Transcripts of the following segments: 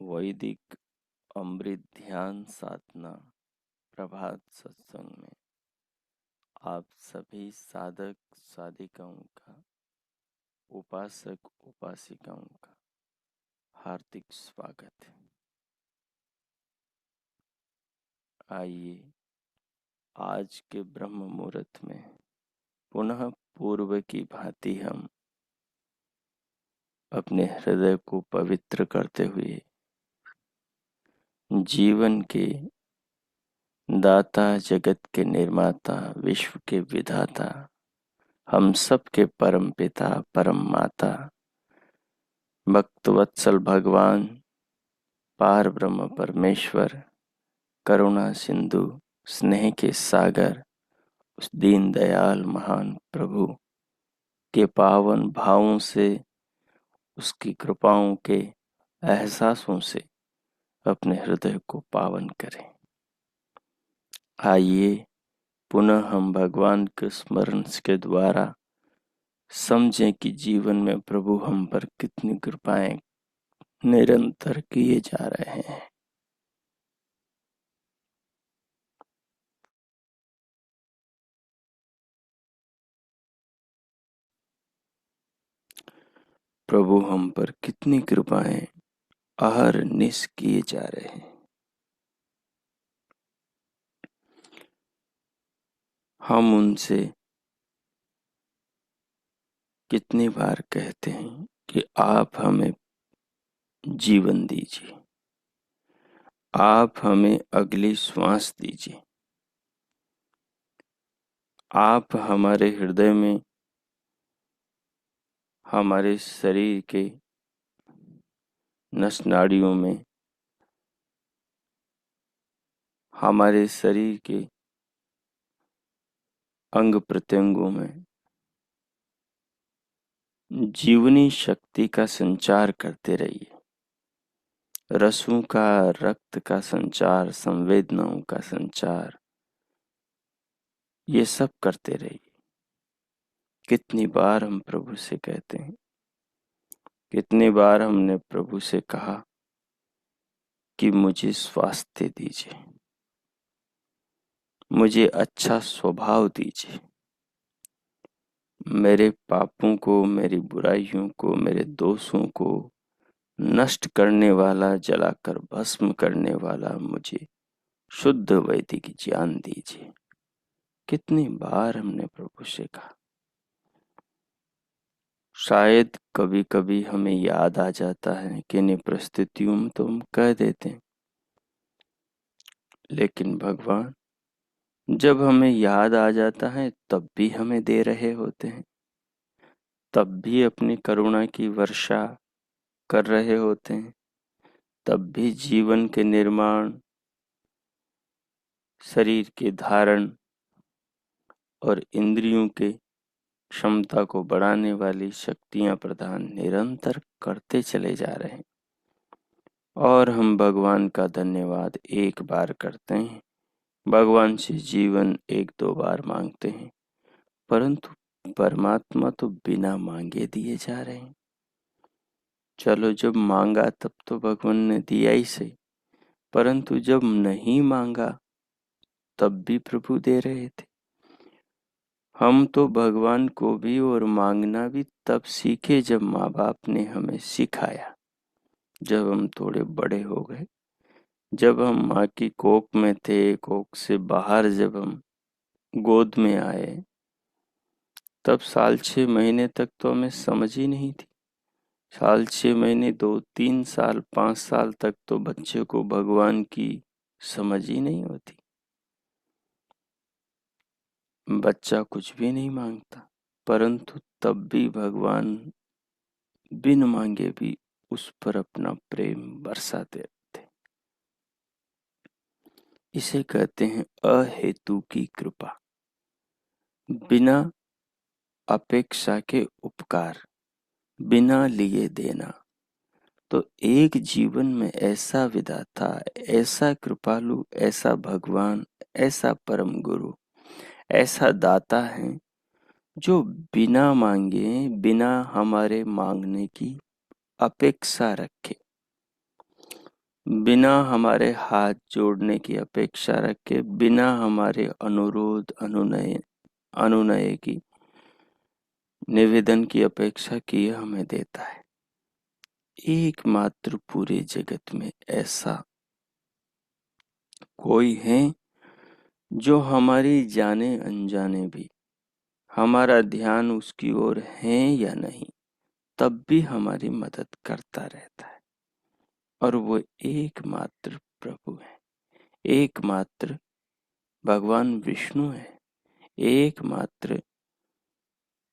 वैदिक अमृत ध्यान साधना प्रभात सत्संग में आप सभी साधक साधिकाओं का, उपासक उपासिकाओं का हार्दिक स्वागत है। आइए आज के ब्रह्म मुहूर्त में पुनः पूर्व की भांति हम अपने हृदय को पवित्र करते हुए जीवन के दाता, जगत के निर्माता, विश्व के विधाता, हम सब के परम पिता, परम माता, भक्तवत्सल भगवान, पार ब्रह्म परमेश्वर, करुणा सिंधु, स्नेह के सागर, उस दीन दयाल महान प्रभु के पावन भावों से, उसकी कृपाओं के एहसासों से अपने हृदय को पावन करें। आइए पुनः हम भगवान के स्मरण के द्वारा समझें कि जीवन में प्रभु हम पर कितनी कृपाएं निरंतर किए जा रहे हैं। प्रभु हम पर कितनी कृपाएं अहरनिश किए जा रहे हैं। हम उनसे कितनी बार कहते हैं कि आप हमें जीवन दीजिए, आप हमें अगली श्वास दीजिए, आप हमारे हृदय में, हमारे शरीर के नस नाड़ियों में, हमारे शरीर के अंग प्रत्यंगों में जीवनी शक्ति का संचार करते रहिए। रसों का, रक्त का संचार, संवेदनाओं का संचार, ये सब करते रहिए। कितनी बार हम प्रभु से कहते हैं, कितनी बार हमने प्रभु से कहा कि मुझे स्वास्थ्य दीजिए, मुझे अच्छा स्वभाव दीजिए, मेरे पापों को, मेरी बुराइयों को, मेरे दोषों को नष्ट करने वाला, जलाकर भस्म करने वाला मुझे शुद्ध वैदिक ज्ञान दीजिए। कितनी बार हमने प्रभु से कहा। शायद कभी कभी हमें याद आ जाता है कि इन परिस्थितियों में तो हम कह देते हैं, लेकिन भगवान जब हमें याद आ जाता है तब भी हमें दे रहे होते हैं, तब भी अपनी करुणा की वर्षा कर रहे होते हैं, तब भी जीवन के निर्माण, शरीर के धारण और इंद्रियों के क्षमता को बढ़ाने वाली शक्तियां प्रदान निरंतर करते चले जा रहे हैं। और हम भगवान का धन्यवाद एक बार करते हैं, भगवान से जीवन एक दो बार मांगते हैं, परंतु परमात्मा तो बिना मांगे दिए जा रहे हैं। चलो जब मांगा तब तो भगवान ने दिया ही सही, परंतु जब नहीं मांगा तब भी प्रभु दे रहे थे। हम तो भगवान को भी और मांगना भी तब सीखे जब माँ बाप ने हमें सिखाया, जब हम थोड़े बड़े हो गए, जब हम माँ की कोख में थे, कोख से बाहर जब हम गोद में आए, तब साल 6 महीने तक तो हमें समझ ही नहीं थी। साल 6 महीने 2-3 साल 5 साल तक तो बच्चे को भगवान की समझ ही नहीं होती। बच्चा कुछ भी नहीं मांगता, परंतु तब भी भगवान बिन मांगे भी उस पर अपना प्रेम बरसाते थे। इसे कहते हैं अहेतु की कृपा, बिना अपेक्षा के उपकार, बिना लिए देना। तो एक जीवन में ऐसा विधाता, ऐसा कृपालु, ऐसा भगवान, ऐसा परम गुरु, ऐसा दाता है जो बिना मांगे, बिना हमारे मांगने की अपेक्षा रखे, बिना हमारे हाथ जोड़ने की अपेक्षा रखे, बिना हमारे अनुरोध अनुनय अनुनय की, निवेदन की अपेक्षा किए हमें देता है। एकमात्र पूरे जगत में ऐसा कोई है जो हमारी जाने अनजाने भी, हमारा ध्यान उसकी ओर है या नहीं, तब भी हमारी मदद करता रहता है। और वो एकमात्र प्रभु है, एकमात्र भगवान विष्णु है, एकमात्र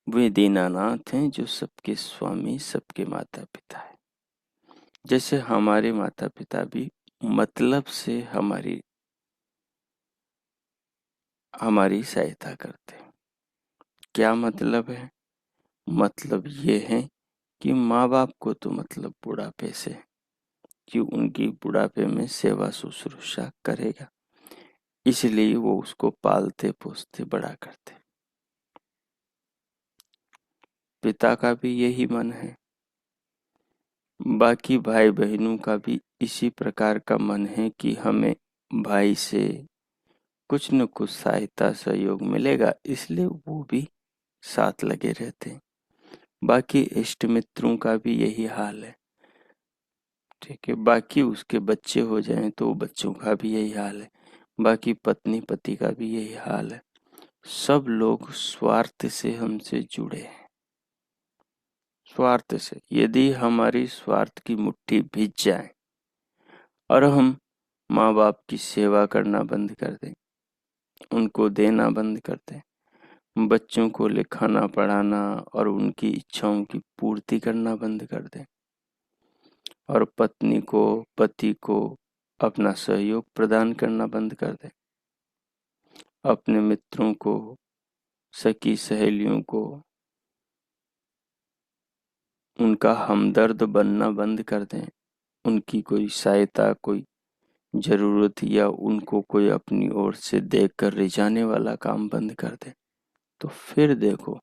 वे दीनानाथ हैं जो सबके स्वामी, सबके माता पिता है। जैसे हमारे माता पिता भी मतलब से हमारी सहायता करते हैं। क्या मतलब है? मतलब ये है कि माँ बाप को तो मतलब बुढ़ापे से, कि उनकी बुढ़ापे में सेवा शुश्रूषा करेगा, इसलिए वो उसको पालते पोसते बड़ा करते। पिता का भी यही मन है, बाकी भाई बहनों का भी इसी प्रकार का मन है कि हमें भाई से कुछ न कुछ सहायता सहयोग मिलेगा, इसलिए वो भी साथ लगे रहते हैं। बाकी इष्ट मित्रों का भी यही हाल है, ठीक है। बाकी उसके बच्चे हो जाएं तो बच्चों का भी यही हाल है, बाकी पत्नी पति का भी यही हाल है। सब लोग स्वार्थ से हमसे जुड़े हैं, स्वार्थ से। यदि हमारी स्वार्थ की मुट्ठी भीज जाए और हम माँ बाप की सेवा करना बंद कर दें, उनको देना बंद कर दें, बच्चों को लिखाना पढ़ाना और उनकी इच्छाओं की पूर्ति करना बंद कर दें, और पत्नी को पति को अपना सहयोग प्रदान करना बंद कर दें, अपने मित्रों को, सखी सहेलियों को उनका हमदर्द बनना बंद कर दें, उनकी कोई सहायता, कोई जरूरत या उनको कोई अपनी ओर से देखकर रिझाने वाला काम बंद कर दें, तो फिर देखो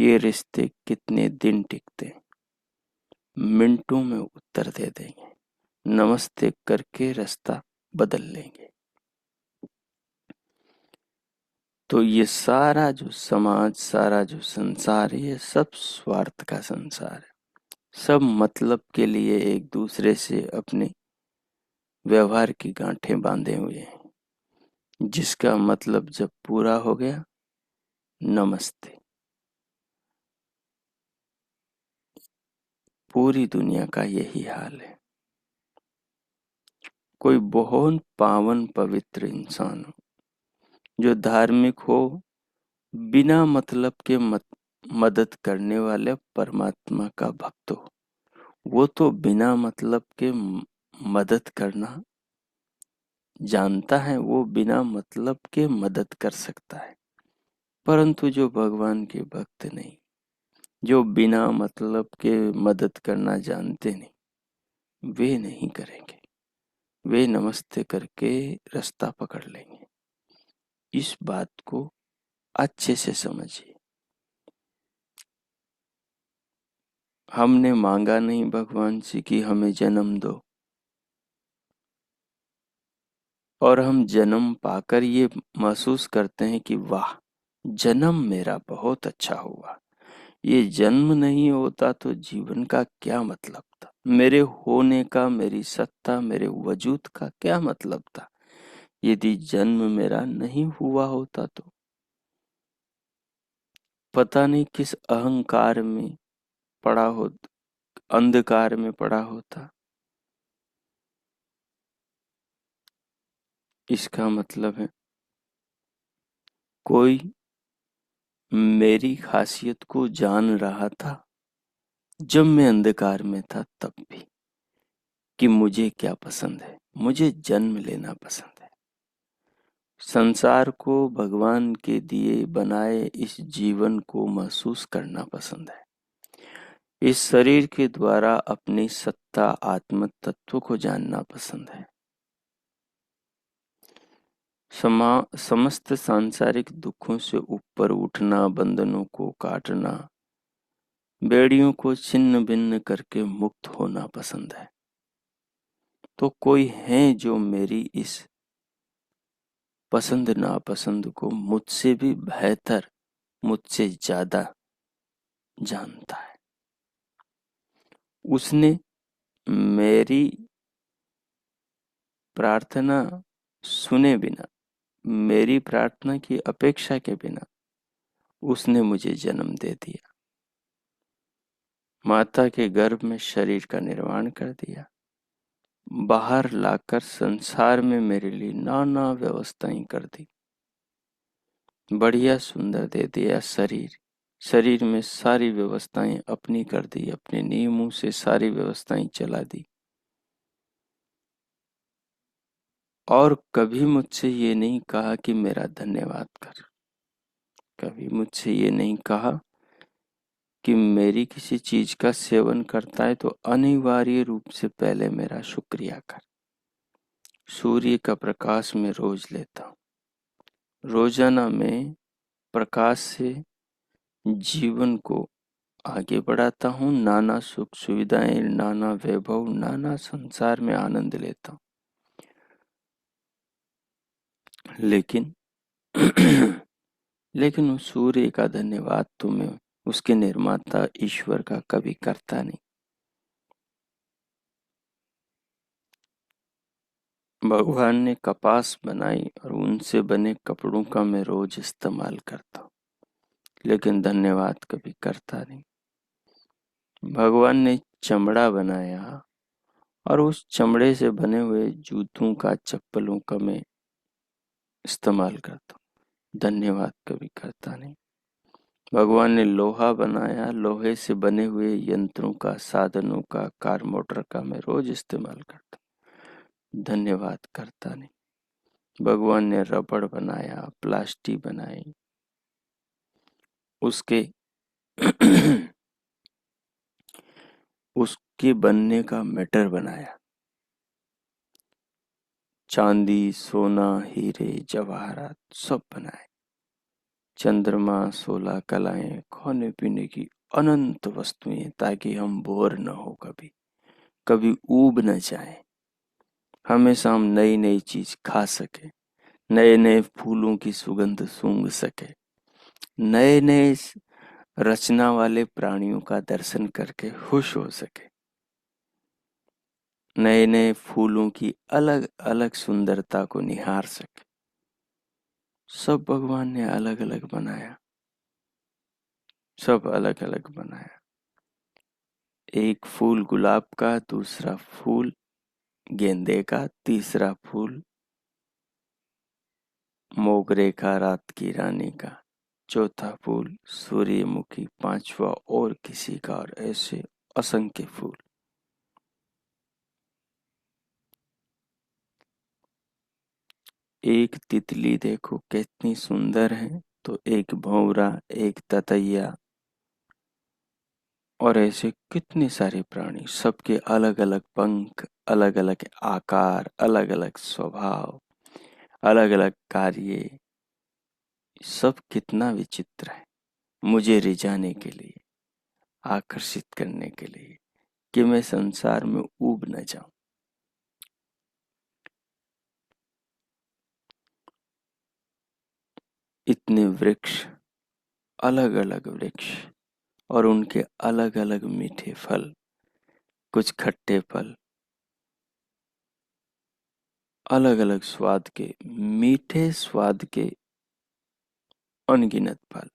ये रिश्ते कितने दिन टिकते हैं। मिनटों में उत्तर दे देंगे, नमस्ते करके रास्ता बदल लेंगे। तो ये सारा जो समाज, सारा जो संसार, ये सब स्वार्थ का संसार है। सब मतलब के लिए एक दूसरे से अपने व्यवहार की गांठें बांधे हुए हैं, जिसका मतलब जब पूरा हो गया, नमस्ते। पूरी दुनिया का यही हाल है। कोई बहुत पावन पवित्र इंसान हो, जो धार्मिक हो, बिना मतलब के मदद करने वाले परमात्मा का भक्त हो, वो तो बिना मतलब के मदद करना जानता है, वो बिना मतलब के मदद कर सकता है। परंतु जो भगवान के भक्त नहीं, जो बिना मतलब के मदद करना जानते नहीं, वे नहीं करेंगे, वे नमस्ते करके रास्ता पकड़ लेंगे। इस बात को अच्छे से समझिए। हमने मांगा नहीं भगवान से कि हमें जन्म दो, और हम जन्म पाकर ये महसूस करते हैं कि वाह, जन्म मेरा बहुत अच्छा हुआ। ये जन्म नहीं होता तो जीवन का क्या मतलब था, मेरे होने का, मेरी सत्ता, मेरे वजूद का क्या मतलब था, यदि जन्म मेरा नहीं हुआ होता तो। पता नहीं किस अहंकार में पड़ा हो, अंधकार में पड़ा होता। इसका मतलब है कोई मेरी खासियत को जान रहा था जब मैं अंधकार में था तब भी, कि मुझे क्या पसंद है। मुझे जन्म लेना पसंद है। संसार को भगवान के दिए बनाए इस जीवन को महसूस करना पसंद है। इस शरीर के द्वारा अपनी सत्ता आत्म तत्व को जानना पसंद है। समस्त सांसारिक दुखों से ऊपर उठना, बंधनों को काटना, बेड़ियों को छिन्न भिन्न करके मुक्त होना पसंद है। तो कोई है जो मेरी इस पसंद नापसंद को मुझसे भी बेहतर, मुझसे ज्यादा जानता है। उसने मेरी प्रार्थना सुने बिना, मेरी प्रार्थना की अपेक्षा के बिना उसने मुझे जन्म दे दिया। माता के गर्भ में शरीर का निर्माण कर दिया। बाहर लाकर संसार में मेरे लिए नाना व्यवस्थाएं कर दी। बढ़िया सुंदर दे दिया शरीर। शरीर में सारी व्यवस्थाएं अपनी कर दी, अपने नियमों से सारी व्यवस्थाएं चला दी। और कभी मुझसे ये नहीं कहा कि मेरा धन्यवाद कर। कभी मुझसे ये नहीं कहा कि मेरी किसी चीज का सेवन करता है तो अनिवार्य रूप से पहले मेरा शुक्रिया कर। सूर्य का प्रकाश मैं रोज लेता हूँ। रोजाना मैं प्रकाश से जीवन को आगे बढ़ाता हूँ। नाना सुख सुविधाएं, नाना वैभव, नाना संसार में आनंद लेता हूँ। लेकिन लेकिन उस सूर्य का धन्यवाद तो मैं उसके निर्माता ईश्वर का कभी करता नहीं। भगवान ने कपास बनाई और उनसे बने कपड़ों का मैं रोज इस्तेमाल करता हूँ, लेकिन धन्यवाद कभी करता नहीं। भगवान ने चमड़ा बनाया और उस चमड़े से बने हुए जूतों का, चप्पलों का मैं इस्तेमाल करता हूँ, धन्यवाद कभी करता नहीं। भगवान ने लोहा बनाया, लोहे से बने हुए यंत्रों का, साधनों का, कार मोटर का मैं रोज इस्तेमाल करता हूँ, धन्यवाद करता नहीं। भगवान ने रबड़ बनाया, प्लास्टिक बनाई, उसके उसके बनने का मैटर बनाया। चांदी, सोना, हीरे, जवाहरात सब बनाए। चंद्रमा, 16 कलाएं, खाने पीने की अनंत वस्तुएं, ताकि हम बोर न हो, कभी कभी ऊब न जाए। हमेशा हम नई नई चीज खा सके, नए नए फूलों की सुगंध सूंघ सके, नए नए रचना वाले प्राणियों का दर्शन करके खुश हो सके, नए नए फूलों की अलग अलग सुंदरता को निहार सके। सब भगवान ने अलग अलग बनाया, सब अलग अलग बनाया। एक फूल गुलाब का, दूसरा फूल गेंदे का, तीसरा फूल मोगरे का, रात की रानी का, चौथा फूल सूर्यमुखी, पांचवा और किसी का, और ऐसे असंख्य फूल। एक तितली देखो कितनी सुंदर है, तो एक भंवरा, एक ततैया, और ऐसे कितने सारे प्राणी, सबके अलग अलग पंख, अलग अलग आकार, अलग अलग स्वभाव, अलग अलग कार्य। सब कितना विचित्र है, मुझे रिझाने के लिए, आकर्षित करने के लिए, कि मैं संसार में ऊब न जाऊं। इतने वृक्ष, अलग अलग वृक्ष, और उनके अलग अलग मीठे फल, कुछ खट्टे फल, अलग अलग स्वाद के, मीठे स्वाद के अनगिनत फल,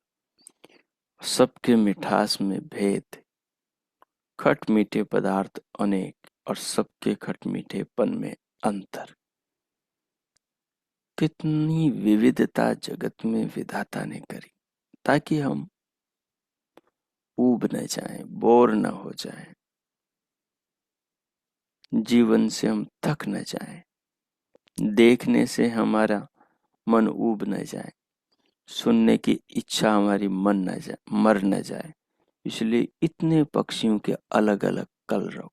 सबके मिठास में भेद, खट मीठे पदार्थ अनेक और सबके खट मीठेपन में अंतर। कितनी विविधता जगत में विधाता ने करी, ताकि हम ऊब न जाएं, बोर न हो जाएं, जीवन से हम थक न जाएं, देखने से हमारा मन ऊब न जाए, सुनने की इच्छा हमारी मर न जाए। इसलिए इतने पक्षियों के अलग अलग कलरव।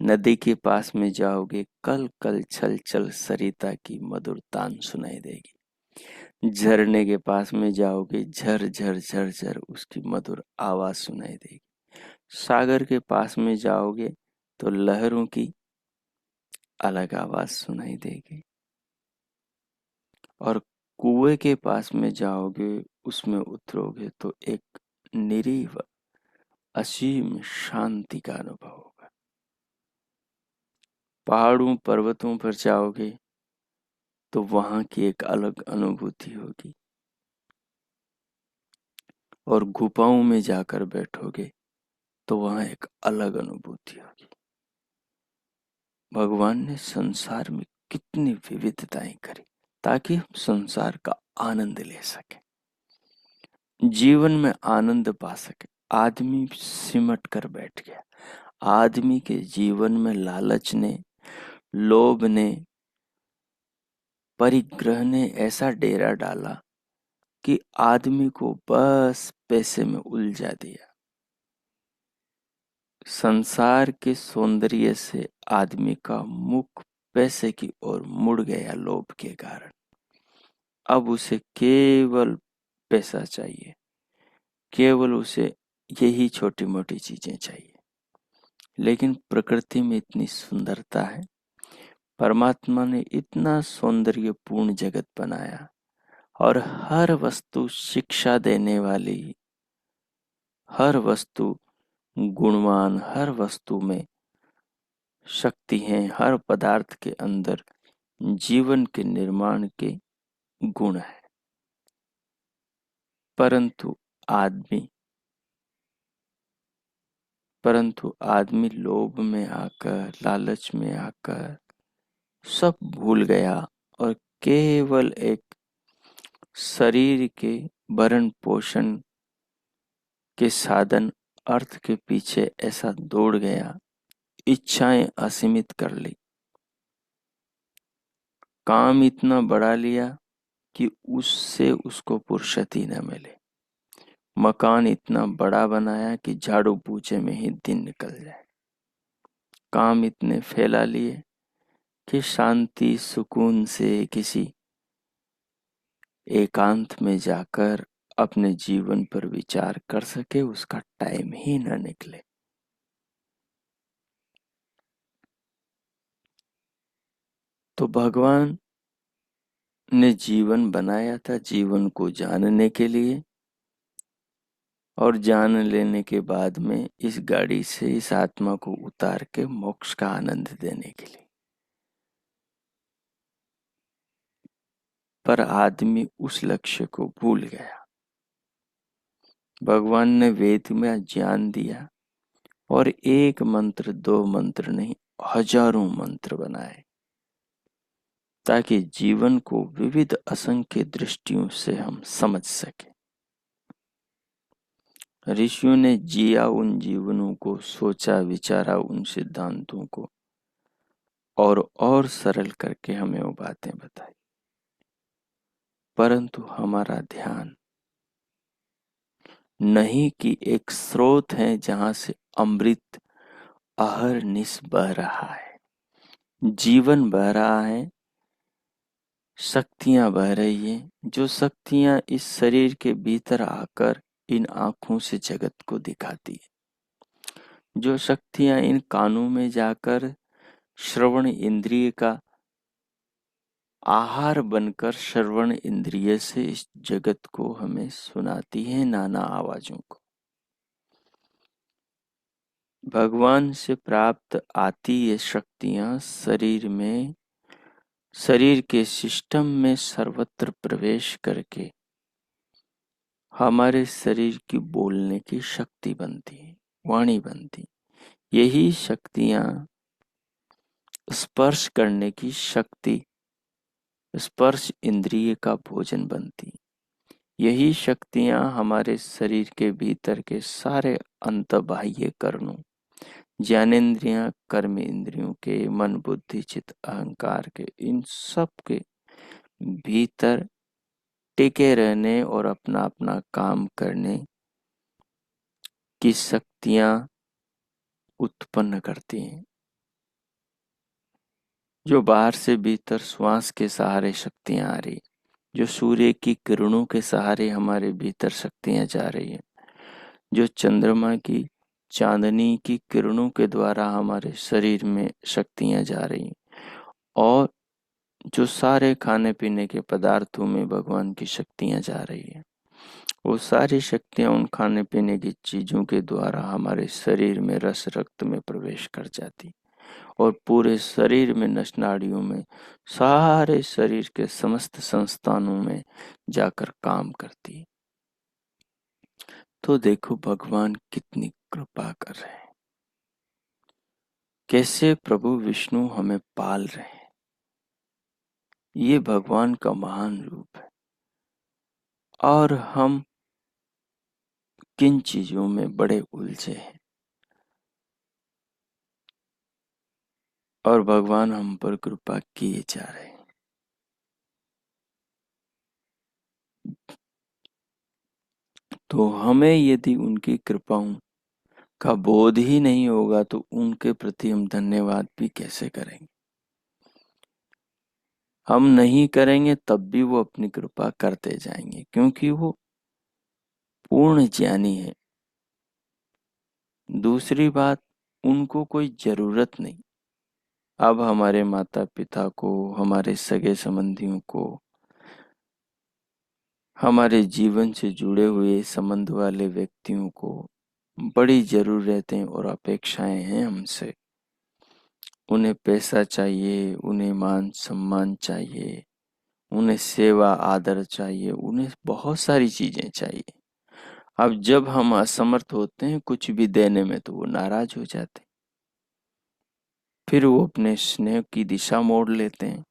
नदी के पास में जाओगे, कल कल छल छल सरिता की मधुर तान सुनाई देगी। झरने के पास में जाओगे, झर झर झर झर उसकी मधुर आवाज सुनाई देगी। सागर के पास में जाओगे तो लहरों की अलग आवाज सुनाई देगी। और कुएं के पास में जाओगे, उसमें उतरोगे तो एक निरीव असीम शांति का अनुभव होगा। पहाड़ों पर्वतों पर जाओगे तो वहां की एक अलग अनुभूति होगी। और गुफाओं में जाकर बैठोगे तो वहां एक अलग अनुभूति होगी। भगवान ने संसार में कितनी विविधताएं करी, ताकि हम संसार का आनंद ले सके, जीवन में आनंद पा सके। आदमी सिमट कर बैठ गया। आदमी के जीवन में लालच ने, लोभ ने, परिग्रह ने ऐसा डेरा डाला कि आदमी को बस पैसे में उलझा दिया। संसार के सौंदर्य से आदमी का मुख पैसे की ओर मुड़ गया लोभ के कारण। अब उसे केवल पैसा चाहिए, केवल उसे यही छोटी मोटी चीजें चाहिए। लेकिन प्रकृति में इतनी सुंदरता है, परमात्मा ने इतना सौंदर्यपूर्ण जगत बनाया, और हर वस्तु शिक्षा देने वाली, हर वस्तु गुणवान, हर वस्तु में शक्ति है, हर पदार्थ के अंदर जीवन के निर्माण के गुण है। परंतु आदमी लोभ में आकर, लालच में आकर सब भूल गया और केवल एक शरीर के भरण पोषण के साधन अर्थ के पीछे ऐसा दौड़ गया, इच्छाएं असीमित कर ली, काम इतना बढ़ा लिया कि उससे उसको फुर्सत न मिले, मकान इतना बड़ा बनाया कि झाड़ू पोछे में ही दिन निकल जाए, काम इतने फैला लिए कि शांति सुकून से किसी एकांत में जाकर अपने जीवन पर विचार कर सके, उसका टाइम ही न निकले। तो भगवान ने जीवन बनाया था जीवन को जानने के लिए, और जान लेने के बाद में इस गाड़ी से इस आत्मा को उतार के मोक्ष का आनंद देने के लिए। पर आदमी उस लक्ष्य को भूल गया। भगवान ने वेद में ज्ञान दिया, और एक मंत्र, दो मंत्र नहीं, हजारों मंत्र बनाए, ताकि जीवन को विविध असंख्य दृष्टियों से हम समझ सके। ऋषियों ने जिया उन जीवनों को, सोचा विचारा उन सिद्धांतों को, और सरल करके हमें वो बातें बताई। परंतु हमारा ध्यान नहीं कि एक स्रोत है जहां से अमृत अहरनिश बह रहा है, जीवन बह रहा है, शक्तियां बह रही है, जो शक्तियां इस शरीर के भीतर आकर इन आंखों से जगत को दिखाती है, जो शक्तियां इन कानों में जाकर श्रवण इंद्रिय का आहार बनकर श्रवण इंद्रिय से इस जगत को हमें सुनाती है, नाना आवाजों को। भगवान से प्राप्त आती ये शक्तियां शरीर के सिस्टम में सर्वत्र प्रवेश करके हमारे शरीर की बोलने की शक्ति बनती है, वाणी बनती। यही शक्तियां स्पर्श करने की शक्ति, स्पर्श इंद्रिय का भोजन बनती। यही शक्तियां हमारे शरीर के भीतर के सारे अंतबाह्य कर्णों, ज्ञानेंद्रियां, कर्म इंद्रियों के, मन बुद्धि चित्त अहंकार के, इन सब के भीतर टिके रहने और अपना अपना काम करने की शक्तियां उत्पन्न करती हैं। जो बाहर से भीतर श्वास के सहारे शक्तियां आ रही, जो सूर्य की किरणों के सहारे हमारे भीतर शक्तियां जा रही है, जो चंद्रमा की चांदनी की किरणों के द्वारा हमारे शरीर में शक्तियां जा रही हैं, और जो सारे खाने पीने के पदार्थों में भगवान की शक्तियां जा रही है, वो सारी शक्तियां उन खाने पीने की चीजों के द्वारा हमारे शरीर में रस रक्त में प्रवेश कर जाती, और पूरे शरीर में, नस नाड़ियों में, सारे शरीर के समस्त संस्थानों में जाकर काम करती। तो देखो भगवान कितनी कृपा कर रहे हैं, कैसे प्रभु विष्णु हमें पाल रहे हैं। ये भगवान का महान रूप है। और हम किन चीजों में बड़े उलझे हैं, और भगवान हम पर कृपा किए जा रहे हैं। तो हमें यदि उनकी कृपाओं का बोध ही नहीं होगा तो उनके प्रति हम धन्यवाद भी कैसे करेंगे। हम नहीं करेंगे तब भी वो अपनी कृपा करते जाएंगे, क्योंकि वो पूर्ण ज्ञानी है। दूसरी बात, उनको कोई जरूरत नहीं अब हमारे माता पिता को, हमारे सगे संबंधियों को, हमारे जीवन से जुड़े हुए संबंध वाले व्यक्तियों को बड़ी जरूरतें और अपेक्षाएं हैं हमसे। उन्हें पैसा चाहिए, उन्हें मान सम्मान चाहिए, उन्हें सेवा आदर चाहिए, उन्हें बहुत सारी चीजें चाहिए। अब जब हम असमर्थ होते हैं कुछ भी देने में तो वो नाराज हो जाते, फिर वो अपने स्नेह की दिशा मोड़ लेते हैं।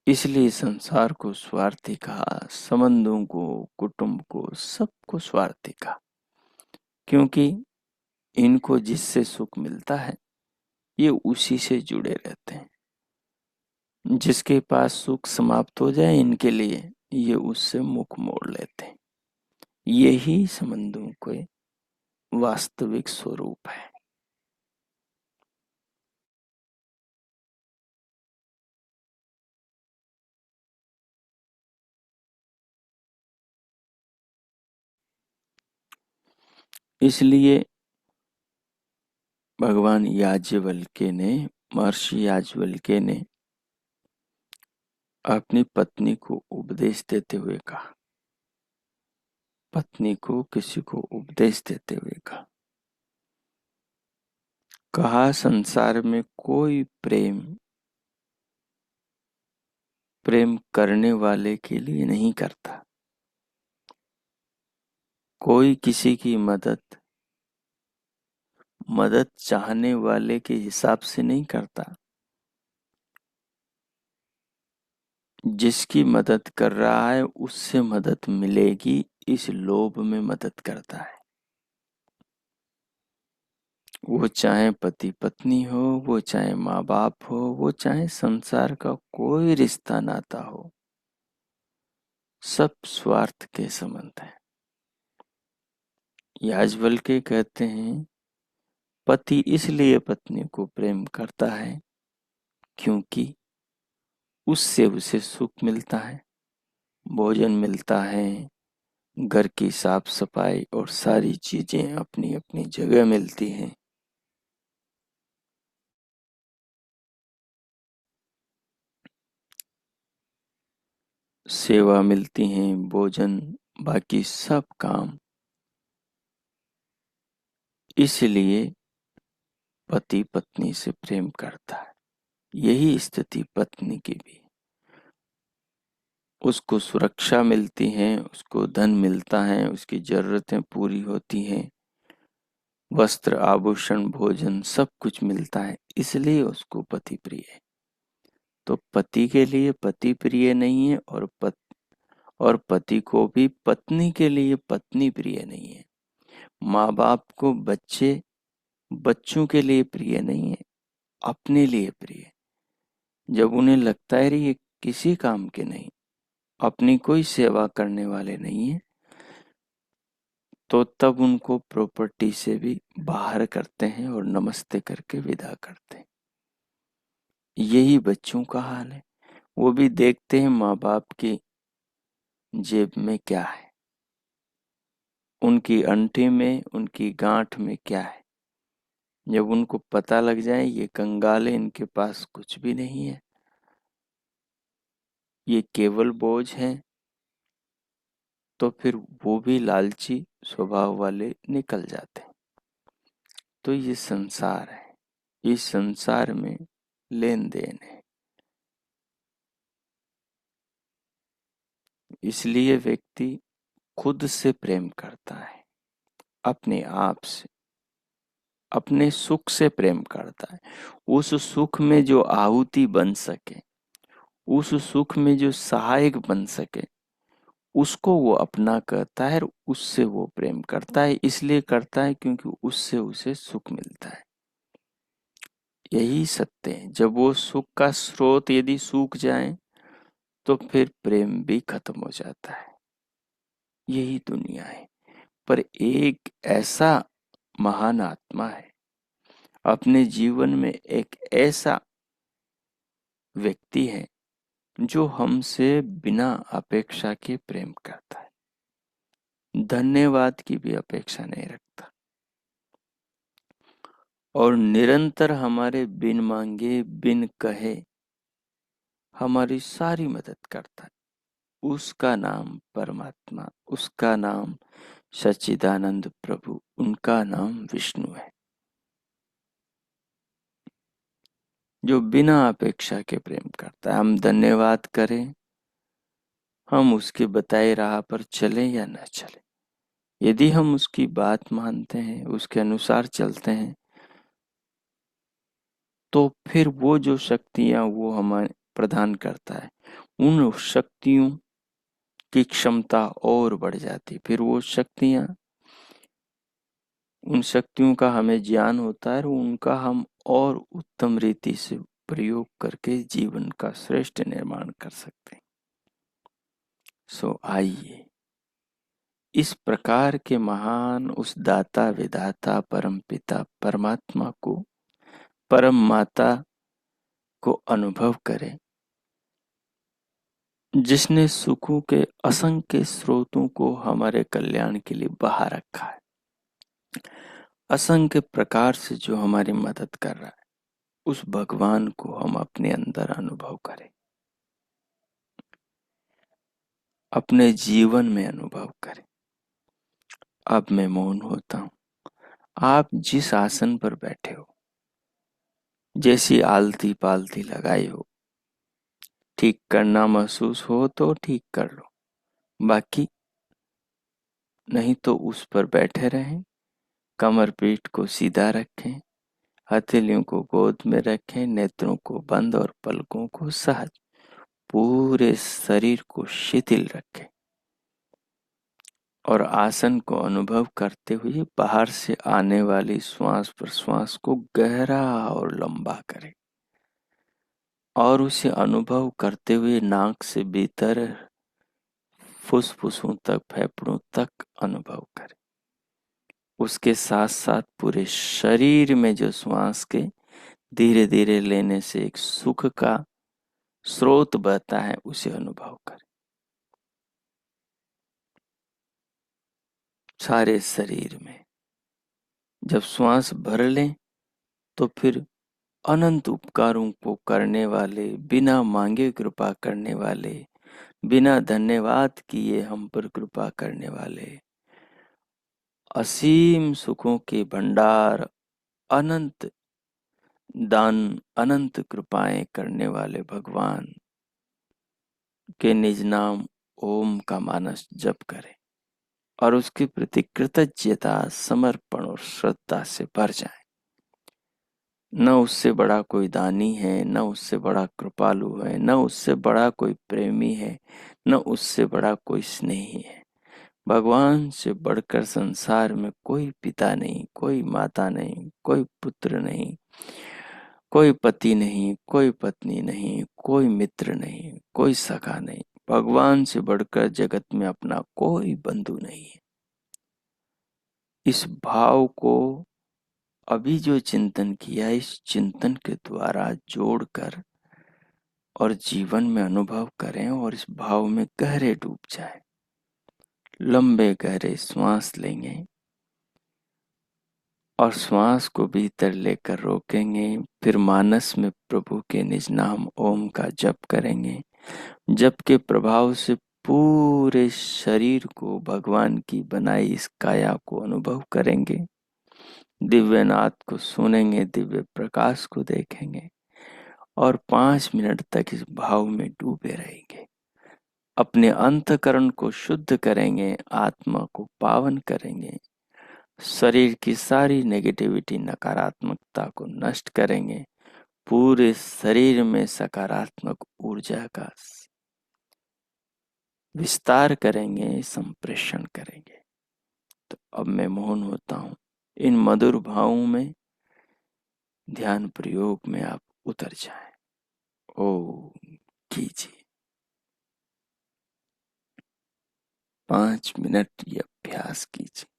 इसलिए संसार को स्वार्थी कहा, संबंधों को, कुटुंब को, सबको स्वार्थी कहा, क्योंकि इनको जिससे सुख मिलता है ये उसी से जुड़े रहते हैं। जिसके पास सुख समाप्त हो जाए इनके लिए, ये उससे मुख मोड़ लेते हैं। यही संबंधों के वास्तविक स्वरूप है। इसलिए भगवान याज्ञवल्क्य ने, महर्षि याज्ञवल्क्य ने अपनी पत्नी को उपदेश देते हुए कहा, पत्नी को किसी को उपदेश देते हुए कहा संसार में कोई प्रेम करने वाले के लिए नहीं करता, कोई किसी की मदद चाहने वाले के हिसाब से नहीं करता। जिसकी मदद कर रहा है उससे मदद मिलेगी, इस लोभ में मदद करता है। वो चाहे पति पत्नी हो, वो चाहे माँ बाप हो, वो चाहे संसार का कोई रिश्ता नाता हो, सब स्वार्थ के संबंध है। याज्ञवल्क्य कहते हैं पति इसलिए पत्नी को प्रेम करता है क्योंकि उससे उसे सुख मिलता है, भोजन मिलता है, घर की साफ सफाई और सारी चीजें अपनी अपनी जगह मिलती हैं। सेवा मिलती है, भोजन, बाकी सब काम। इसलिए पति पत्नी से प्रेम करता है। यही स्थिति पत्नी की भी। उसको सुरक्षा मिलती है, उसको धन मिलता है, उसकी जरूरतें पूरी होती हैं, वस्त्र आभूषण भोजन सब कुछ मिलता है, इसलिए उसको पति प्रिय है। तो पति के लिए पति प्रिय नहीं है, और पति को भी पत्नी के लिए पत्नी प्रिय नहीं है। माँ बाप को बच्चे बच्चों के लिए प्रिय नहीं है, अपने लिए प्रिय। जब उन्हें लगता है ये किसी काम के नहीं, अपनी कोई सेवा करने वाले नहीं है, तो तब उनको प्रॉपर्टी से भी बाहर करते हैं और नमस्ते करके विदा करते हैं। यही बच्चों का हाल है। वो भी देखते हैं माँ बाप की जेब में क्या है, उनकी अंटी में, उनकी गांठ में क्या है। जब उनको पता लग जाए ये कंगाल है, इनके पास कुछ भी नहीं है, ये केवल बोझ है, तो फिर वो भी लालची स्वभाव वाले निकल जाते हैं। तो ये संसार है, इस संसार में लेन देन है। इसलिए व्यक्ति खुद से प्रेम करता है, अपने आप से, अपने सुख से प्रेम करता है। उस सुख में जो आहुति बन सके, उस सुख में जो सहायक बन सके, उसको वो अपना करता है और उससे वो प्रेम करता है। इसलिए करता है क्योंकि उससे उसे सुख मिलता है। यही सत्य है। जब वो सुख का स्रोत यदि सूख जाए तो फिर प्रेम भी खत्म हो जाता है। यही दुनिया है। पर एक ऐसा महान आत्मा है, अपने जीवन में एक ऐसा व्यक्ति है जो हमसे बिना अपेक्षा के प्रेम करता है, धन्यवाद की भी अपेक्षा नहीं रखता, और निरंतर हमारे बिन मांगे बिन कहे हमारी सारी मदद करता है। उसका नाम परमात्मा, उसका नाम सच्चिदानंद प्रभु, उनका नाम विष्णु है, जो बिना अपेक्षा के प्रेम करता है। हम धन्यवाद करें, हम उसके बताए राह पर चलें या न चलें, यदि हम उसकी बात मानते हैं, उसके अनुसार चलते हैं, तो फिर वो जो शक्तियां वो हमें प्रदान करता है, उन शक्तियों की क्षमता और बढ़ जाती। फिर वो शक्तियां, उन शक्तियों का हमें ज्ञान होता है और उनका हम और उत्तम रीति से प्रयोग करके जीवन का श्रेष्ठ निर्माण कर सकते हैं। सो आइए इस प्रकार के महान उस दाता विधाता परम पिता परमात्मा को, परम माता को अनुभव करें, जिसने सुखों के असंख्य स्रोतों को हमारे कल्याण के लिए बहा रखा है, असंख्य प्रकार से जो हमारी मदद कर रहा है, उस भगवान को हम अपने अंदर अनुभव करें, अपने जीवन में अनुभव करें। अब मैं मौन होता हूं। आप जिस आसन पर बैठे हो, जैसी आलती पालती लगाई हो, ठीक करना महसूस हो तो ठीक कर लो, बाकी नहीं तो उस पर बैठे रहें। कमर पीठ को सीधा रखें, हथेलियों को गोद में रखें, नेत्रों को बंद और पलकों को सहज, पूरे शरीर को शिथिल रखें और आसन को अनुभव करते हुए बाहर से आने वाली श्वास प्रश्वास को गहरा और लंबा करें, और उसे अनुभव करते हुए नाक से भीतर फुसफुसों तक, फेफड़ों तक अनुभव करें। उसके साथ साथ पूरे शरीर में जो श्वास के धीरे धीरे लेने से एक सुख का स्रोत बहता है, उसे अनुभव करें। सारे शरीर में जब श्वास भर लें तो फिर अनंत उपकारों को करने वाले, बिना मांगे कृपा करने वाले, बिना धन्यवाद किए हम पर कृपा करने वाले, असीम सुखों के भंडार, अनंत दान, अनंत कृपाएं करने वाले भगवान के निज नाम ओम का मानस जप करें और उसके प्रति कृतज्ञता, समर्पण और श्रद्धा से भर जाए। न उससे बड़ा कोई दानी है, न उससे बड़ा कृपालु है, न उससे बड़ा कोई प्रेमी है, न उससे बड़ा कोई स्नेही है। भगवान से बढ़कर संसार में कोई पिता नहीं, कोई माता नहीं, कोई पुत्र नहीं, कोई पति नहीं, कोई पत्नी नहीं, कोई मित्र नहीं, कोई सखा नहीं। भगवान से बढ़कर जगत में अपना कोई बंधु नहीं है। इस भाव को अभी जो चिंतन किया, इस चिंतन के द्वारा जोड़कर और जीवन में अनुभव करें और इस भाव में गहरे डूब जाए। लंबे गहरे श्वास लेंगे और श्वास को भीतर लेकर रोकेंगे। फिर मानस में प्रभु के निज नाम ओम का जप करेंगे। जप के प्रभाव से पूरे शरीर को भगवान की बनाई इस काया को अनुभव करेंगे। दिव्यनाद को सुनेंगे, दिव्य प्रकाश को देखेंगे और 5 मिनट तक इस भाव में डूबे रहेंगे। अपने अंतःकरण को शुद्ध करेंगे, आत्मा को पावन करेंगे, शरीर की सारी नेगेटिविटी, नकारात्मकता को नष्ट करेंगे, पूरे शरीर में सकारात्मक ऊर्जा का विस्तार करेंगे, संप्रेषण करेंगे। तो अब मैं मौन होता हूँ। इन मधुर भावों में, ध्यान प्रयोग में आप उतर जाएं। ओम कीजिए। 5 मिनट ये अभ्यास कीजिए।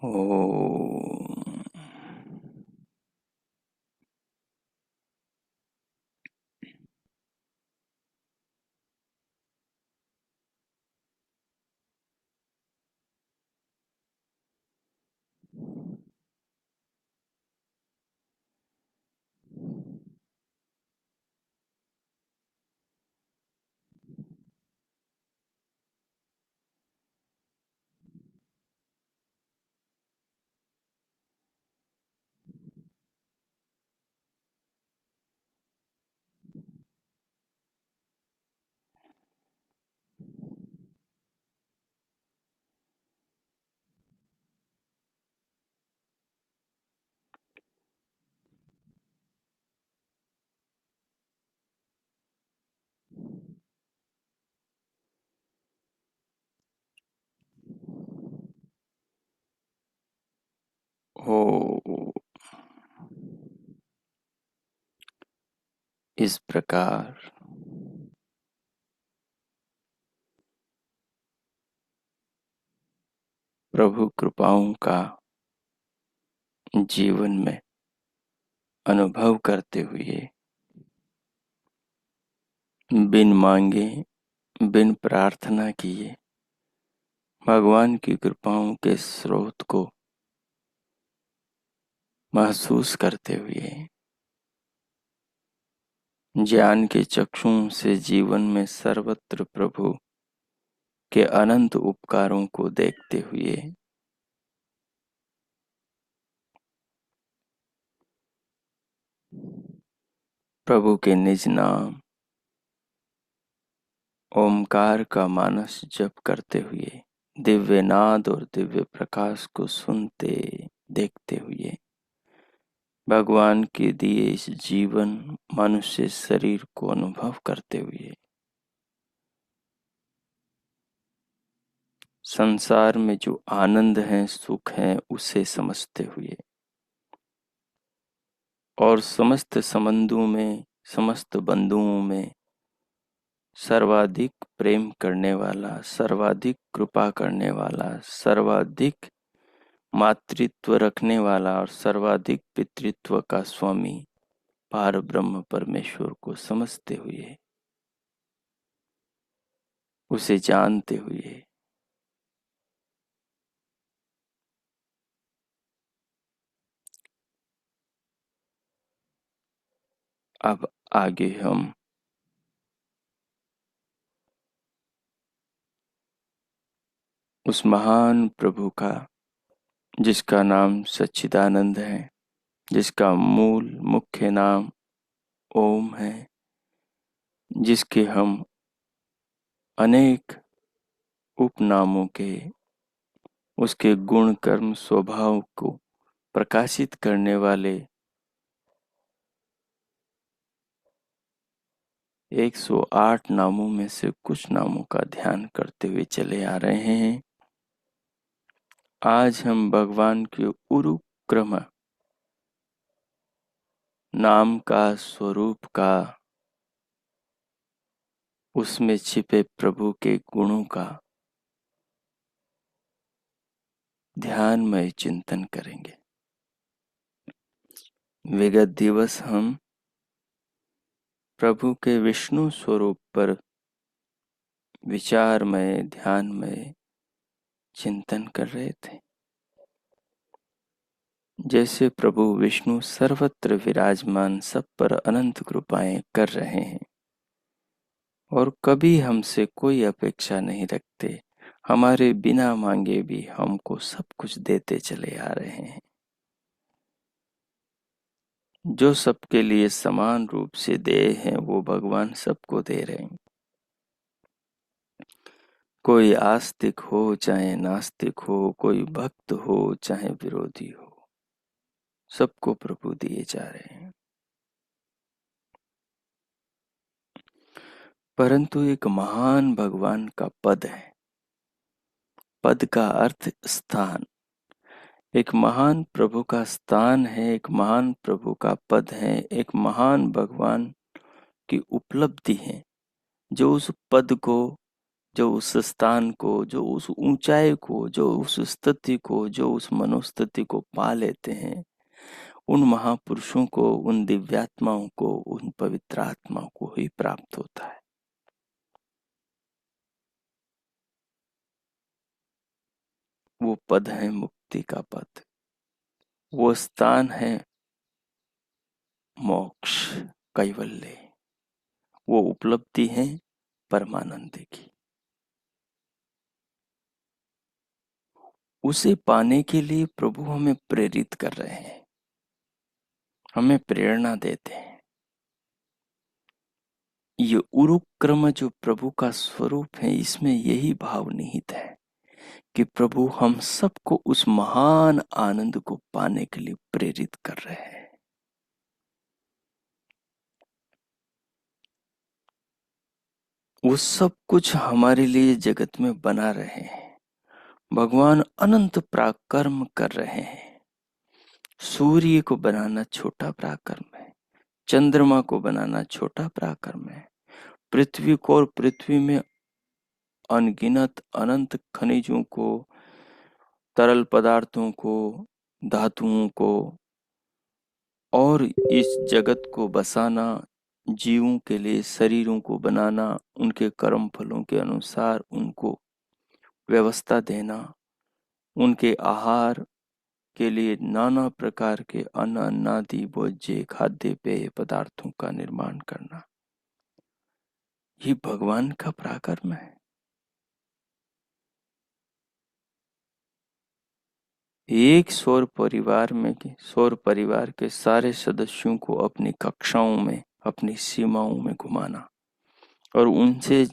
ओम। ओ, इस प्रकार प्रभु कृपाओं का जीवन में अनुभव करते हुए बिन मांगे, बिन प्रार्थना किए भगवान की कृपाओं के स्रोत को महसूस करते हुए ज्ञान के चक्षुओं से जीवन में सर्वत्र प्रभु के अनंत उपकारों को देखते हुए प्रभु के निज नाम ओमकार का मानस जप करते हुए दिव्य नाद और दिव्य प्रकाश को सुनते देखते हुए भगवान के दिए इस जीवन मनुष्य शरीर को अनुभव करते हुए संसार में जो आनंद है, सुख है, उसे समझते हुए और समस्त संबंधों में, समस्त बंधुओं में सर्वाधिक प्रेम करने वाला, सर्वाधिक कृपा करने वाला, सर्वाधिक मातृत्व रखने वाला और सर्वाधिक पितृत्व का स्वामी पार ब्रह्म परमेश्वर को समझते हुए, उसे जानते हुए अब आगे हम उस महान प्रभु का, जिसका नाम सच्चिदानंद है, जिसका मूल मुख्य नाम ओम है, जिसके हम अनेक उपनामों के, उसके गुण कर्म स्वभाव को प्रकाशित करने वाले 108 नामों में से कुछ नामों का ध्यान करते हुए चले आ रहे हैं। आज हम भगवान के उरुक्रम नाम का, स्वरूप का, उसमें छिपे प्रभु के गुणों का ध्यानमय चिंतन करेंगे। विगत दिवस हम प्रभु के विष्णु स्वरूप पर विचारमय, ध्यानमय चिंतन कर रहे थे। जैसे प्रभु विष्णु सर्वत्र विराजमान, सब पर अनंत कृपाएं कर रहे हैं और कभी हमसे कोई अपेक्षा नहीं रखते, हमारे बिना मांगे भी हमको सब कुछ देते चले आ रहे हैं। जो सबके लिए समान रूप से दे हैं, वो भगवान सबको दे रहे हैं। कोई आस्तिक हो चाहे नास्तिक हो, कोई भक्त हो चाहे विरोधी हो, सबको प्रभु दिए जा रहे हैं। परंतु एक महान भगवान का पद है। पद का अर्थ स्थान। एक महान प्रभु का स्थान है, एक महान प्रभु का पद है, एक महान भगवान की उपलब्धि है, जो उस पद को, जो उस स्थान को, जो उस ऊंचाई को, जो उस स्थिति को, जो उस मनोस्थिति को पा लेते हैं, उन महापुरुषों को, उन दिव्यात्माओं को, उन पवित्र आत्माओं को ही प्राप्त होता है। वो पद है मुक्ति का पद, वो स्थान है मोक्ष, कैवल्य, वो उपलब्धि है परमानंद की। उसे पाने के लिए प्रभु हमें प्रेरित कर रहे हैं, हमें प्रेरणा देते हैं। ये उरुक्रम जो प्रभु का स्वरूप है, इसमें यही भाव निहित है कि प्रभु हम सबको उस महान आनंद को पाने के लिए प्रेरित कर रहे हैं। वो सब कुछ हमारे लिए जगत में बना रहे हैं। भगवान अनंत पराक्रम कर रहे हैं। सूर्य को बनाना छोटा पराक्रम है, चंद्रमा को बनाना छोटा पराक्रम है, पृथ्वी को और पृथ्वी में अनगिनत अनंत खनिजों को, तरल पदार्थों को, धातुओं को और इस जगत को बसाना, जीवों के लिए शरीरों को बनाना, उनके कर्म फलों के अनुसार उनको व्यवस्था देना, उनके आहार के लिए नाना प्रकार के अन्न, अन्नादि, भोज्य, खाद्य पेय पदार्थों का निर्माण करना, ये भगवान का पराक्रम है। एक सौर परिवार के सारे सदस्यों को अपनी कक्षाओं में, अपनी सीमाओं में घुमाना और उनसे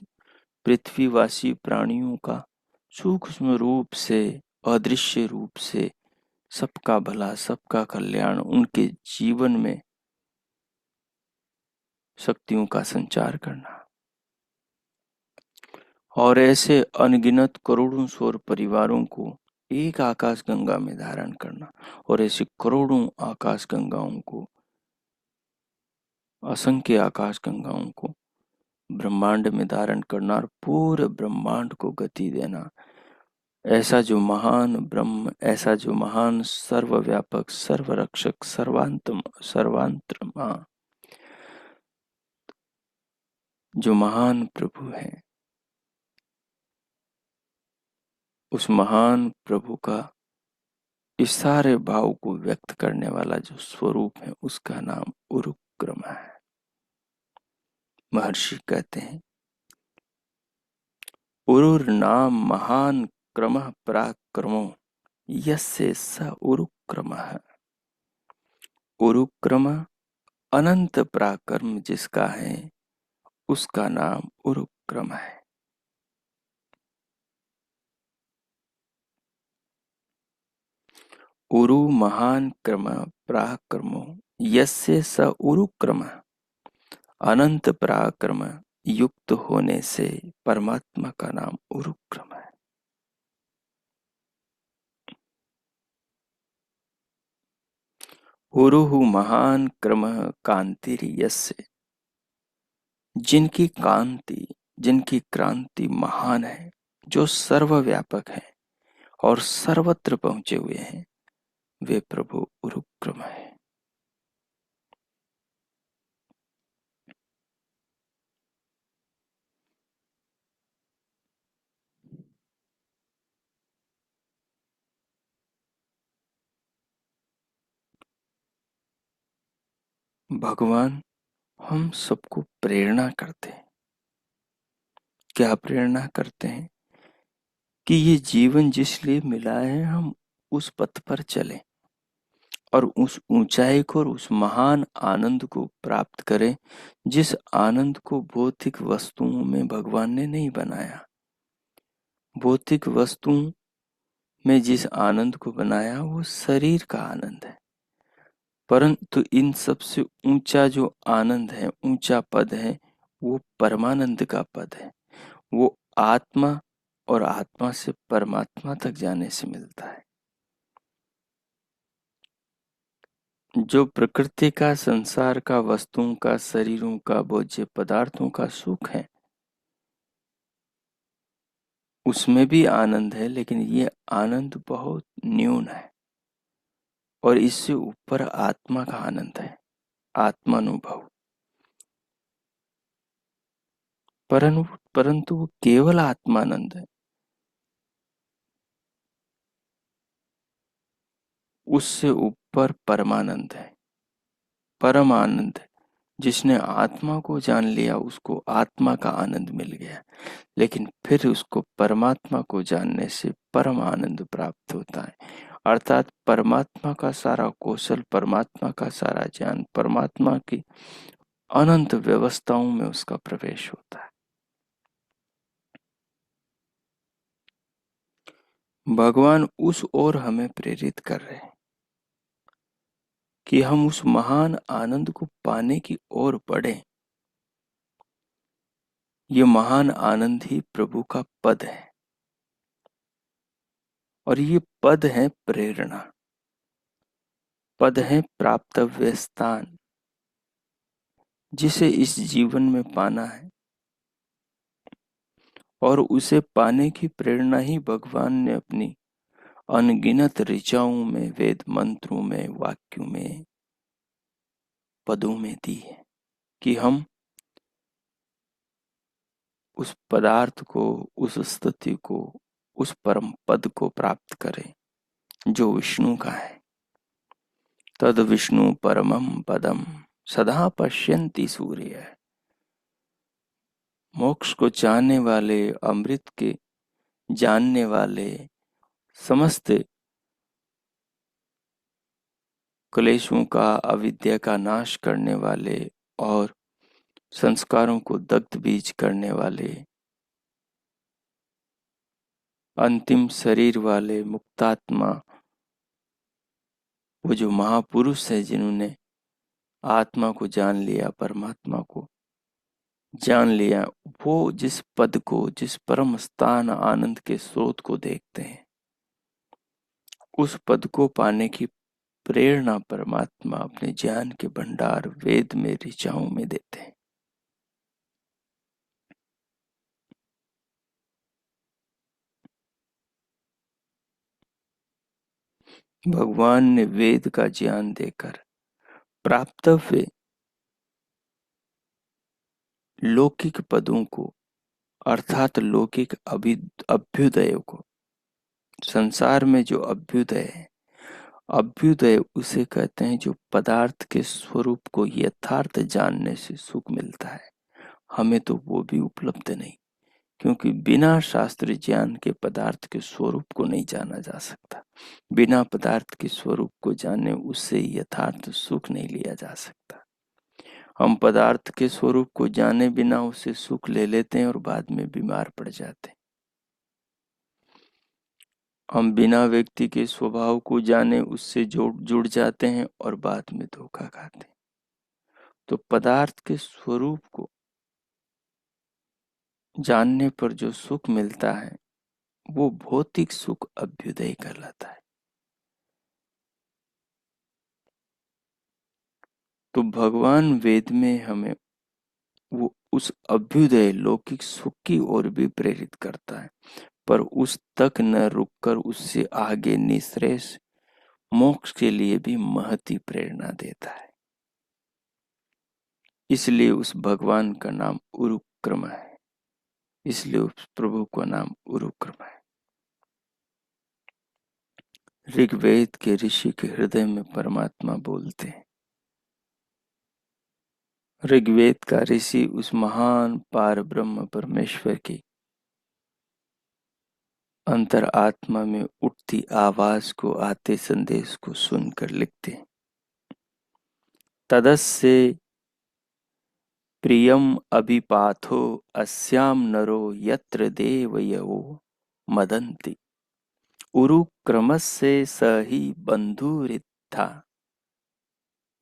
पृथ्वीवासी प्राणियों का सूक्ष्म रूप से, अदृश्य रूप से सबका भला, सबका कल्याण, उनके जीवन में शक्तियों का संचार करना। और ऐसे अनगिनत करोड़ों सौर परिवारों को एक आकाश गंगा में धारण करना और ऐसे करोड़ों आकाश गंगाओं को, असंख्य आकाश गंगाओं को ब्रह्मांड में धारण करना और पूरे ब्रह्मांड को गति देना। ऐसा जो महान ब्रह्म, ऐसा जो महान सर्वव्यापक, सर्वरक्षक, सर्वांतरमा, जो महान प्रभु है, उस महान प्रभु का इस सारे भाव को व्यक्त करने वाला जो स्वरूप है, उसका नाम उरुक्रम है। महर्षि कहते हैं, उरुर नाम महान क्रमः पराक्रमो यस्य स उरुक्रमः। उरुक्रम अनंत पराक्रम जिसका है, उसका नाम उरुक्रम है। उरु महान क्रम पराक्रमो यस्य स उरुक्रम, अनंत पराक्रम युक्त होने से परमात्मा का नाम उरुक्रम है। उरुहु महान क्रम कांतिरि यस्य, जिनकी कांति, जिनकी क्रांति महान है, जो सर्वव्यापक है और सर्वत्र पहुंचे हुए हैं, वे प्रभु उरुक्रम है। भगवान हम सबको प्रेरणा करते हैं। क्या प्रेरणा करते हैं? कि ये जीवन जिस लिए मिला है, हम उस पथ पर चलें और उस ऊंचाई को और उस महान आनंद को प्राप्त करें, जिस आनंद को भौतिक वस्तुओं में भगवान ने नहीं बनाया। भौतिक वस्तुओं में जिस आनंद को बनाया, वो शरीर का आनंद है, परंतु इन सबसे ऊंचा जो आनंद है, ऊंचा पद है, वो परमानंद का पद है। वो आत्मा और आत्मा से परमात्मा तक जाने से मिलता है। जो प्रकृति का, संसार का, वस्तुओं का, शरीरों का, भोज्य पदार्थों का सुख है, उसमें भी आनंद है, लेकिन ये आनंद बहुत न्यून है। और इससे ऊपर आत्मा का आनंद है, आत्मानुभव। परंतु वो केवल आत्मानंद है। उससे ऊपर परमानंद है, परम आनंद है। जिसने आत्मा को जान लिया उसको आत्मा का आनंद मिल गया, लेकिन फिर उसको परमात्मा को जानने से परम आनंद प्राप्त होता है। अर्थात परमात्मा का सारा कौशल, परमात्मा का सारा ज्ञान, परमात्मा की अनंत व्यवस्थाओं में उसका प्रवेश होता है। भगवान उस ओर हमें प्रेरित कर रहे हैं कि हम उस महान आनंद को पाने की ओर बढ़ें। ये महान आनंद ही प्रभु का पद है, और ये पद है प्रेरणा, पद है प्राप्तव्य स्थान, जिसे इस जीवन में पाना है। और उसे पाने की प्रेरणा ही भगवान ने अपनी अनगिनत ऋचाओं में, वेद मंत्रों में, वाक्यों में, पदों में दी है कि हम उस पदार्थ को, उस स्थिति को, उस परम पद को प्राप्त करें जो विष्णु का है। तद विष्णु परमम पदम सदा पश्यन्ति सूर्य। मोक्ष को चाहने वाले, अमृत के जानने वाले, समस्त क्लेशों का, अविद्या का नाश करने वाले और संस्कारों को दग्ध बीज करने वाले, अंतिम शरीर वाले मुक्तात्मा, वो जो महापुरुष है जिन्होंने आत्मा को जान लिया, परमात्मा को जान लिया, वो जिस पद को, जिस परम स्थान आनंद के स्रोत को देखते हैं, उस पद को पाने की प्रेरणा परमात्मा अपने ज्ञान के भंडार वेद में, ऋचाओं में देते हैं। भगवान ने वेद का ज्ञान देकर प्राप्तव्य लौकिक पदों को, अर्थात लौकिक अभ्युदय को, संसार में जो अभ्युदय है, अभ्युदय उसे कहते हैं जो पदार्थ के स्वरूप को यथार्थ जानने से सुख मिलता है। हमें तो वो भी उपलब्ध नहीं, क्योंकि बिना शास्त्र ज्ञान के पदार्थ के स्वरूप को नहीं जाना जा सकता। बिना पदार्थ के स्वरूप को जाने उससे यथार्थ सुख नहीं लिया जा सकता। हम पदार्थ के स्वरूप को जाने बिना उससे सुख ले लेते हैं और बाद में बीमार पड़ जाते हैं। हम बिना व्यक्ति के स्वभाव को जाने उससे जुड़ जाते हैं और बाद में धोखा खाते हैं। तो पदार्थ के स्वरूप को जानने पर जो सुख मिलता है वो भौतिक सुख अभ्युदय कहलाता है। तो भगवान वेद में हमें वो उस अभ्युदय लौकिक सुख की ओर भी प्रेरित करता है, पर उस तक न रुककर उससे आगे निश्रेष मोक्ष के लिए भी महती प्रेरणा देता है। इसलिए उस भगवान का नाम उरुक्रम है, इसलिए उस प्रभु का नाम उरुक्रम है। ऋग्वेद के ऋषि के हृदय में परमात्मा बोलते हैं। ऋग्वेद का ऋषि उस महान पार ब्रह्म परमेश्वर की अंतर आत्मा में उठती आवाज को, आते संदेश को सुनकर लिखते हैं। तदस्य प्रियम अभिपाथो अस्याम नरो यत्र देवयो मदन्ति उरुक्रमस्य स हि बन्धुरित्था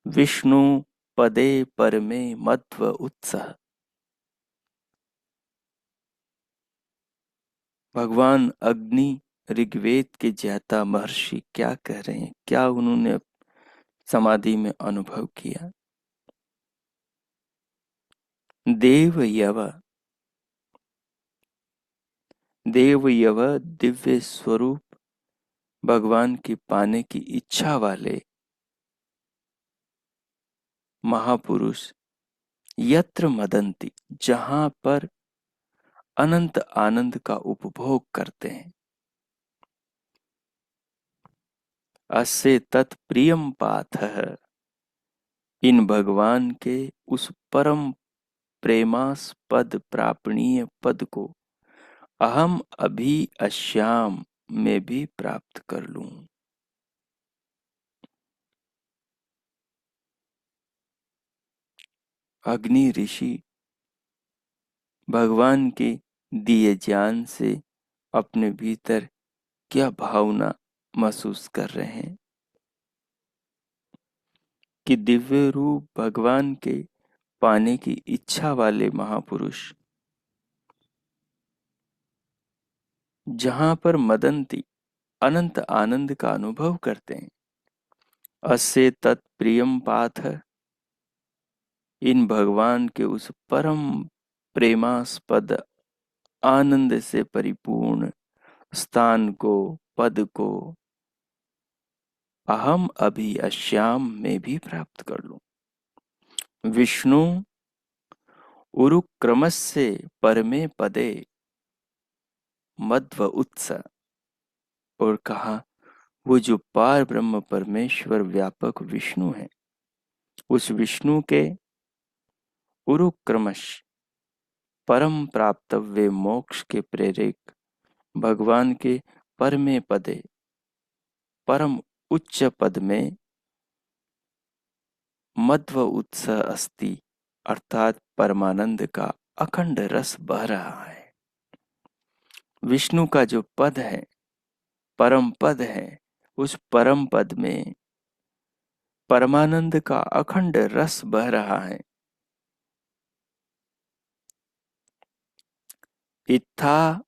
विष्णु पदे परमे मध्व उत्सह। भगवान अग्नि ऋग्वेद के ज्ञाता महर्षि क्या कह रहे हैं, क्या उन्होंने समाधि में अनुभव किया। देव यव, देव यव दिव्य स्वरूप भगवान की पाने की इच्छा वाले महापुरुष यत्र मदंती, जहां पर अनंत आनंद का उपभोग करते हैं। अस्य तत्प्रियम पाथः, इन भगवान के उस परम प्रेमास्पद प्रापणीय पद को अहम अभी अश्याम में भी प्राप्त कर लूं। अग्नि ऋषि भगवान के दिए ज्ञान से अपने भीतर क्या भावना महसूस कर रहे हैं कि दिव्य रूप भगवान के पाने की इच्छा वाले महापुरुष जहां पर मदंती अनंत आनंद का अनुभव करते हैं। अस्य तत्प्रियम पाथ, इन भगवान के उस परम प्रेमास्पद आनंद से परिपूर्ण स्थान को, पद को अहम अभी अश्याम में भी प्राप्त कर लूं। विष्णु उरुक्रमस्य परमे पदे मध्व उत्स, और कहा वो जो पार ब्रह्म परमेश्वर व्यापक विष्णु है, उस विष्णु के उरुक्रमश परम प्राप्तव्य मोक्ष के प्रेरक भगवान के परमे पदे, परम उच्च पद में मध्व उत्स अस्ति, अर्थात परमानंद का अखंड रस बह रहा है। विष्णु का जो पद है, परम पद है, उस परम पद में परमानंद का अखंड रस बह रहा है। इत्था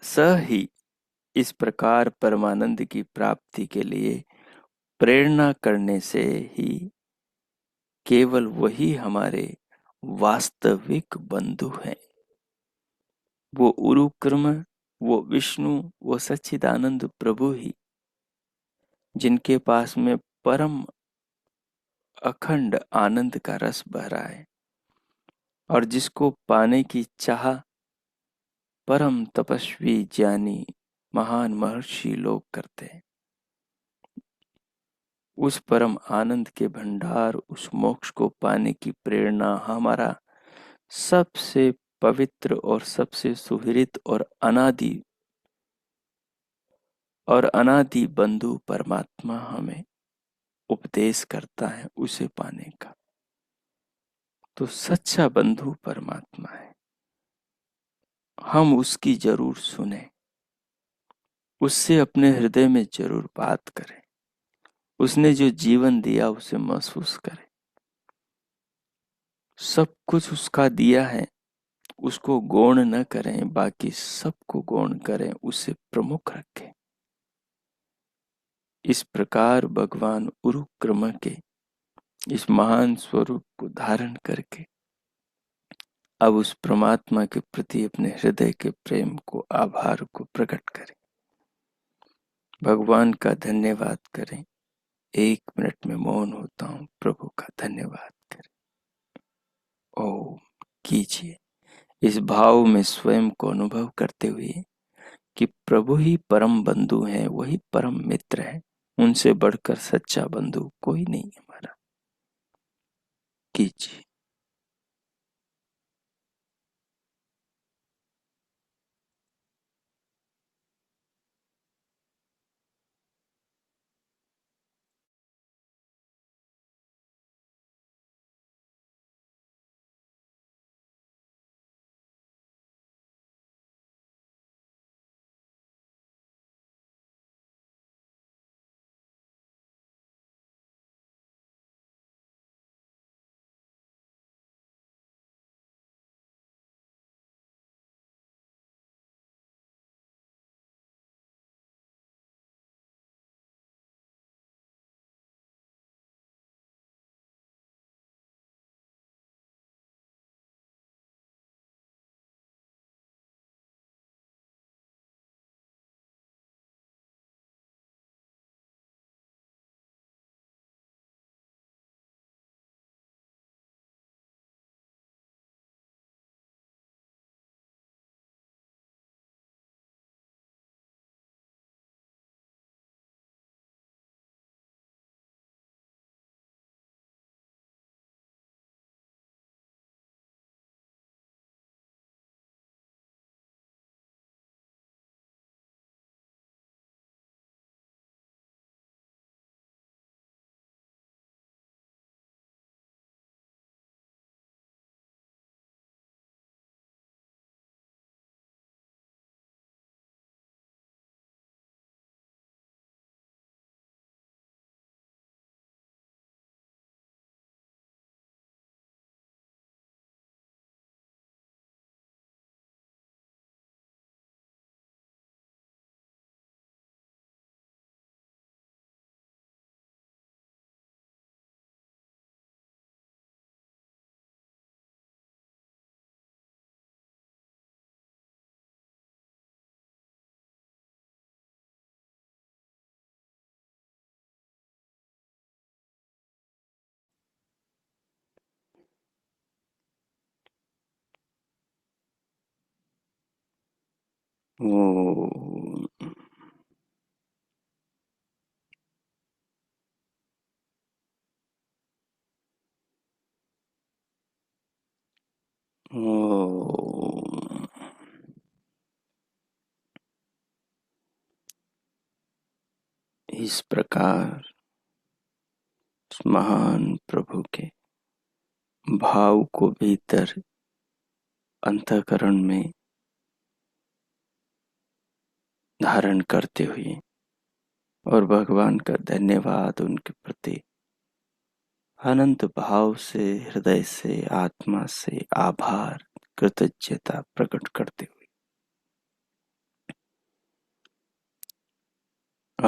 स ही, इस प्रकार परमानंद की प्राप्ति के लिए प्रेरणा करने से ही केवल वही हमारे वास्तविक बंधु हैं। वो उरुक्रम, वो विष्णु, वो सच्चिदानंद प्रभु ही, जिनके पास में परम अखंड आनंद का रस बह रहा है और जिसको पाने की चाह परम तपस्वी ज्ञानी महान महर्षि लोग करते हैं। उस परम आनंद के भंडार, उस मोक्ष को पाने की प्रेरणा हमारा सबसे पवित्र और सबसे सुहृद और अनादि बंधु परमात्मा हमें उपदेश करता है उसे पाने का। तो सच्चा बंधु परमात्मा है, हम उसकी जरूर सुने, उससे अपने हृदय में जरूर बात करें, उसने जो जीवन दिया उसे महसूस करें। सब कुछ उसका दिया है, उसको गौण न करें, बाकी सबको गौण करें, उसे प्रमुख रखें। इस प्रकार भगवान उरुक्रम के इस महान स्वरूप को धारण करके अब उस परमात्मा के प्रति अपने हृदय के प्रेम को, आभार को प्रकट करें, भगवान का धन्यवाद करें। 1 मिनट में मौन होता हूं, प्रभु का धन्यवाद करें। ओम कीजिए, इस भाव में स्वयं को अनुभव करते हुए कि प्रभु ही परम बंधु हैं, वही परम मित्र है, उनसे बढ़कर सच्चा बंधु कोई नहीं हमारा। कीजिए। ओम। ओम। इस प्रकार उस महान प्रभु के भाव को भीतर अंतःकरण में धारण करते हुए और भगवान का धन्यवाद उनके प्रति अनंत भाव से, हृदय से, आत्मा से आभार, कृतज्ञता प्रकट करते हुए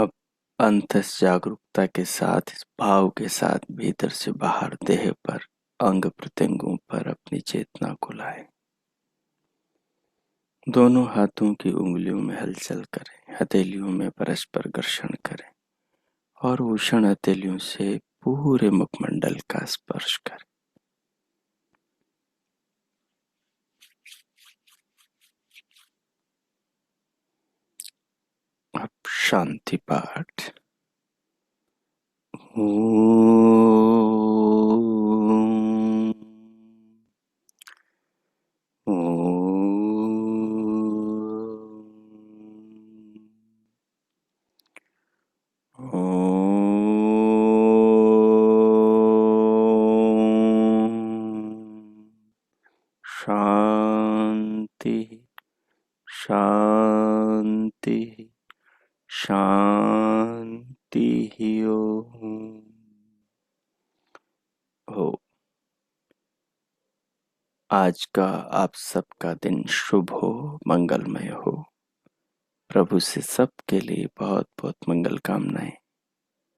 अब अंतस जागरूकता के साथ, इस भाव के साथ भीतर से बाहर देह पर, अंग प्रत्यंगों पर अपनी चेतना को लाए। दोनों हाथों की उंगलियों में हलचल करें, हथेलियों में परस्पर घर्षण करें और उष्ण हथेलियों से पूरे मुखमंडल का स्पर्श करें। अब शांति पाठ। ओम। शांति शांति शांति ओम। हो आज का आप सबका दिन शुभ हो, मंगलमय हो। प्रभु से सबके लिए बहुत बहुत मंगल कामनाएं।